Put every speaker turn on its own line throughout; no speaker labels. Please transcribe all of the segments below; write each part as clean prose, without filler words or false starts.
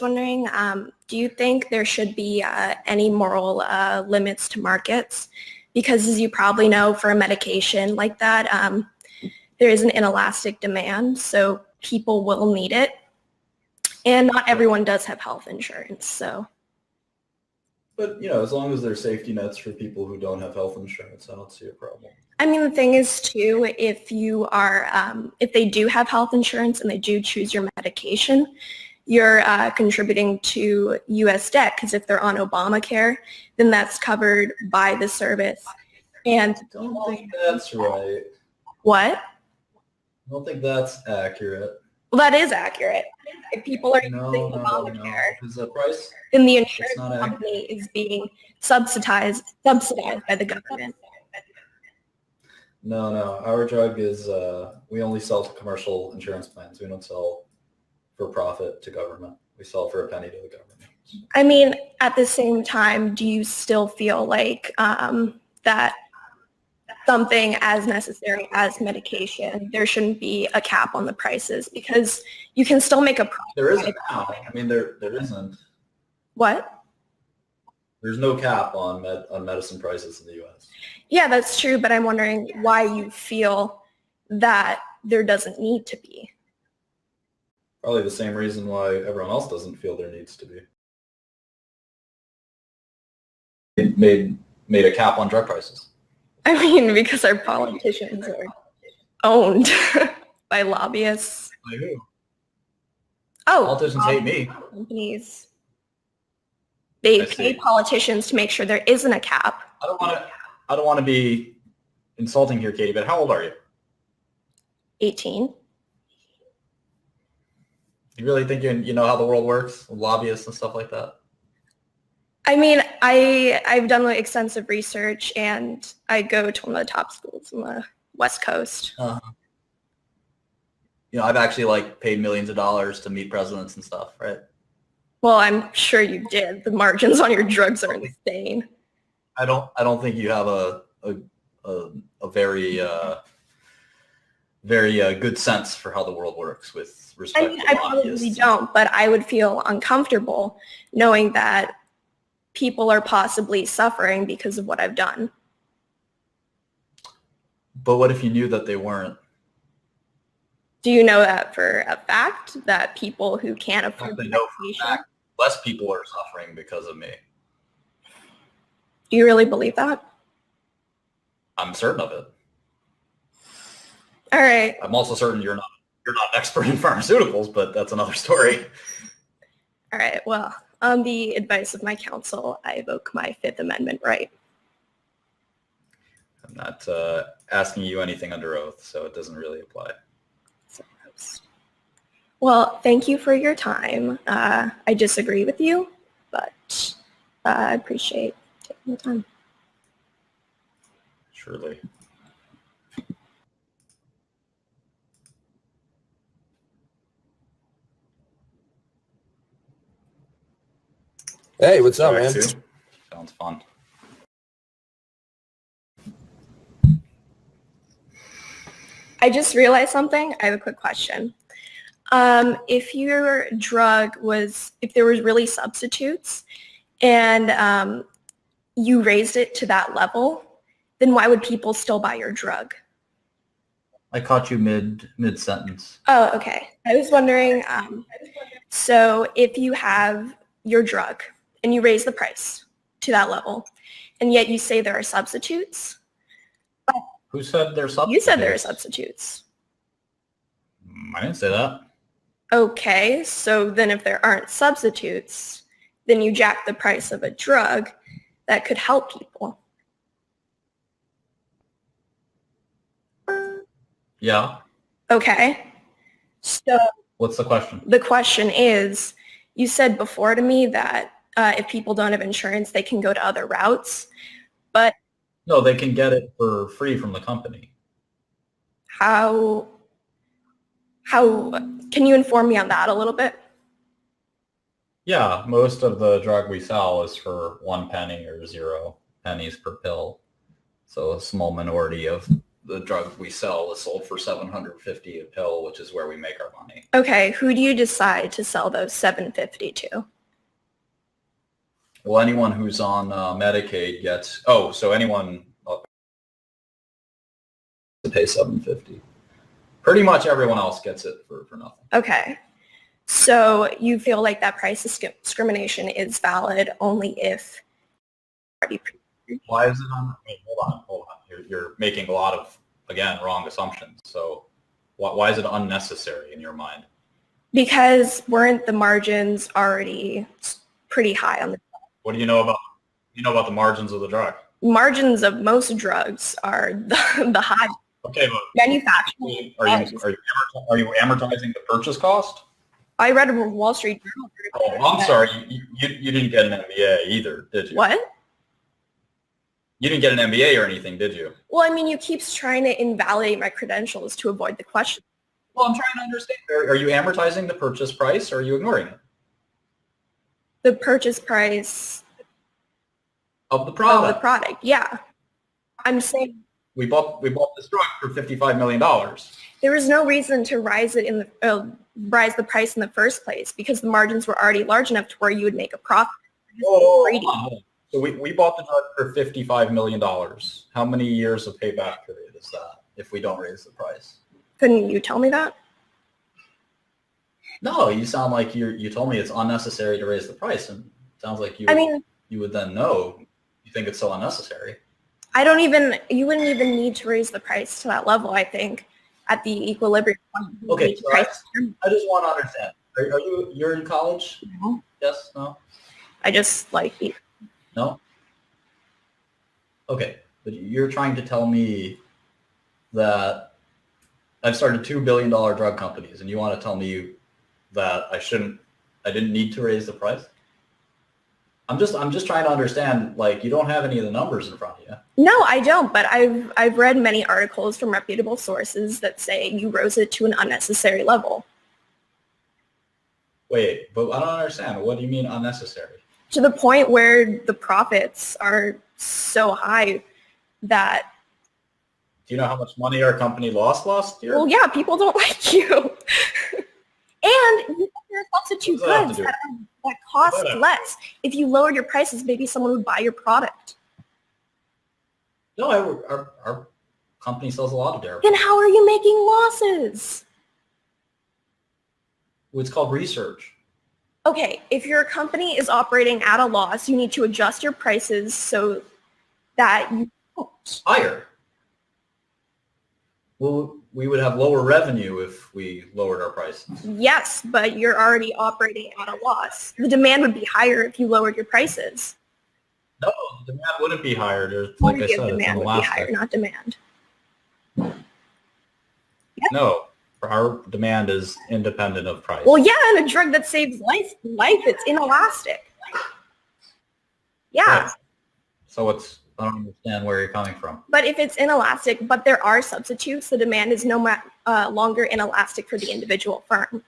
wondering, do you think there should be any moral limits to markets? Because as you probably know, for a medication like that, there is an inelastic demand, so people will need it. And not everyone does have health insurance, so.
But, as long as there's safety nets for people who don't have health insurance, I don't see a problem.
I mean, the thing is, too, if they do have health insurance and they do choose your medication, you're contributing to U.S. debt, because if they're on Obamacare, then that's covered by the service. And
I don't think that's right.
What?
I don't think that's accurate.
Well, that is accurate. If people are using Obamacare,
Is the price?
then the insurance company is being subsidized by the government.
No. Our drug is, we only sell to commercial insurance plans. We don't sell for profit to government. We sell for a penny to the government.
I mean, at the same time, do you still feel like that something as necessary as medication, there shouldn't be a cap on the prices, because you can still make a profit?
There isn't now. I mean, there isn't.
What?
There's no cap on medicine prices in the U.S.
Yeah, that's true, but I'm wondering why you feel that there doesn't need to be.
Probably the same reason why everyone else doesn't feel there needs to be. It made a cap on drug prices.
I mean, because our politicians are owned by lobbyists.
By who?
Oh,
politicians hate me.
Companies. They pay politicians to make sure there isn't a cap.
I don't want to be insulting here, Katie, but how old are you?
18.
You really think you know how the world works, lobbyists and stuff like that?
I mean, I've done extensive research, and I go to one of the top schools on the West Coast.
Uh-huh. I've actually paid millions of dollars to meet presidents and stuff, right?
Well, I'm sure you did. The margins on your drugs are insane.
I don't think you have a very good sense for how the world works with respect to
I probably don't, but I would feel uncomfortable knowing that people are possibly suffering because of what I've done.
But what if you knew that they weren't?
Do you know that for a fact, that people who can't afford medication?
Less people are suffering because of me.
Do you really believe that?
I'm certain of it.
All right.
I'm also certain you're not an expert in pharmaceuticals, but that's another story.
All right. Well, on the advice of my counsel, I evoke my Fifth Amendment right.
I'm not asking you anything under oath, so it doesn't really apply.
Well, thank you for your time. I disagree with you, but I appreciate taking the time.
Surely.
Hey, what's up, man?
Sounds fun.
I just realized something. I have a quick question. If your drug if there was really substitutes and you raised it to that level, then why would people still buy your drug?
I caught you mid-sentence.
Oh, okay. I was wondering, so if you have your drug and you raise the price to that level, and yet you say there are substitutes.
Who said there are substitutes?
You said there are substitutes.
I didn't say that.
Okay, so then if there aren't substitutes, then you jack the price of a drug that could help people.
Yeah.
Okay. So
what's the question?
The question is, you said before to me that if people don't have insurance, they can go to other routes, but
no, they can get it for free from the company.
How can you inform me on that a little bit?
Yeah, most of the drug we sell is for 1 penny or 0 pennies per pill. So a small minority of the drug we sell is sold for $750 a pill, which is where we make our money.
Okay, who do you decide to sell those $750 to?
Well, anyone who's on Medicaid gets. Oh, so anyone to pay $750. Pretty much everyone else gets it for nothing.
Okay, so you feel like that price discrimination is valid only if.
Why is it on? Wait, hold on. You're making a lot of, again, wrong assumptions. So why is it unnecessary in your mind?
Because weren't the margins already pretty high on the?
What do you know about? You know about the margins of the drug?
Margins of most drugs are the high.
Okay, but
manufacturing.
Are you amortizing the purchase cost?
I read a Wall Street Journal.
Oh, I'm sorry. You didn't get an MBA either, did you?
What?
You didn't get an MBA or anything, did you?
Well, I mean, you keep trying to invalidate my credentials to avoid the question.
Well, I'm trying to understand. Are you amortizing the purchase price or are you ignoring it?
The purchase price
Of the product.
of the product, yeah. I'm saying
We bought this drug for $55 million.
there was no reason to rise the price in the first place because the margins were already large enough to where you would make a profit.
Hold on. So we bought the drug for $55 million. How many years of payback period is that if we don't raise the price?
Couldn't you tell me that?
No, you sound like you told me it's unnecessary to raise the price, and it sounds like you would then know. You think it's so unnecessary.
You wouldn't even need to raise the price to that level, I think, at the equilibrium point.
Okay, so I just want to understand. You're in college?
No.
Yes? No?
I just like eat.
No? Okay, but you're trying to tell me that I've started $2 billion drug companies, and you want to tell me that I didn't need to raise the price? I'm just trying to understand, like, you don't have any of the numbers in front of you.
No, I don't, but I've read many articles from reputable sources that say you rose it to an unnecessary level.
Wait, but I don't understand. What do you mean unnecessary?
To the point where the profits are so high that...
Do you know how much money our company lost last year?
Well, yeah, people don't like you. And you have your substitute goods that cost less. If you lowered your prices, maybe someone would buy your product.
No, our company sells a lot of dairy.
Then how are you making losses?
It's called research.
Okay, if your company is operating at a loss, you need to adjust your prices so that you don't.
Higher. Well, we would have lower revenue if we lowered our prices.
Yes, but you're already operating at a loss. The demand would be higher if you lowered your prices.
No, the demand wouldn't be higher. Like I said,
demand would be higher, not demand.
Yep. No, our demand is independent of price.
Well, yeah, and a drug that saves life, it's inelastic. Yeah.
Right. So I don't understand where you're coming from.
But if it's inelastic, but there are substitutes, the demand is no longer inelastic for the individual firm.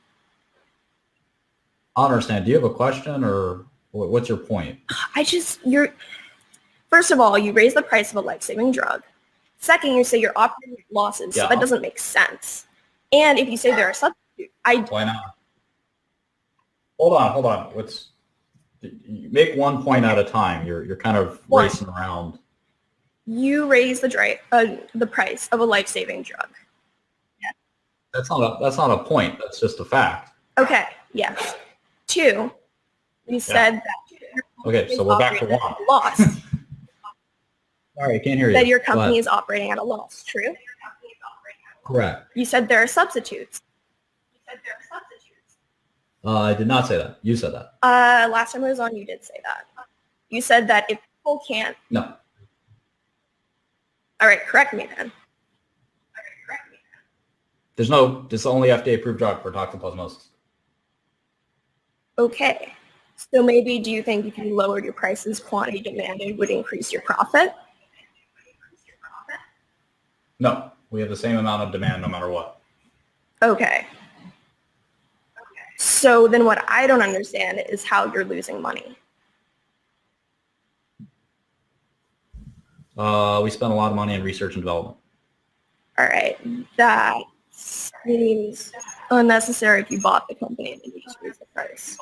I don't understand. Do you have a question or what's your point?
First of all, you raise the price of a life-saving drug. Second, you say you're operating at losses, so that doesn't make sense. And if you say there are substitutes,
Why not? Hold on. You make one point at a time. You're kind of racing around.
You raise the price of a life-saving drug.
Yeah. That's not a point. That's just a fact.
Okay. Yes. 2. You said that.
Okay, so we're back to 1.
Loss.
Sorry, I can't hear you.
That your company is operating at a loss. True.
Correct.
You said there are substitutes.
I did not say that. You said that.
Last time I was on, you did say that. You said that if people can't...
No.
All right, correct me then.
This is only FDA-approved drug for toxoplasmosis.
Okay. So maybe do you think if you lowered your prices, quantity demanded would increase your profit?
No. We have the same amount of demand no matter what.
Okay. So then what I don't understand is how you're losing money.
We spend a lot of money in research and development.
All right, that seems unnecessary if you bought the company and then you just raise the price.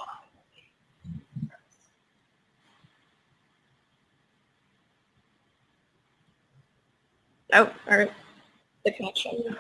Oh, all right, the connection.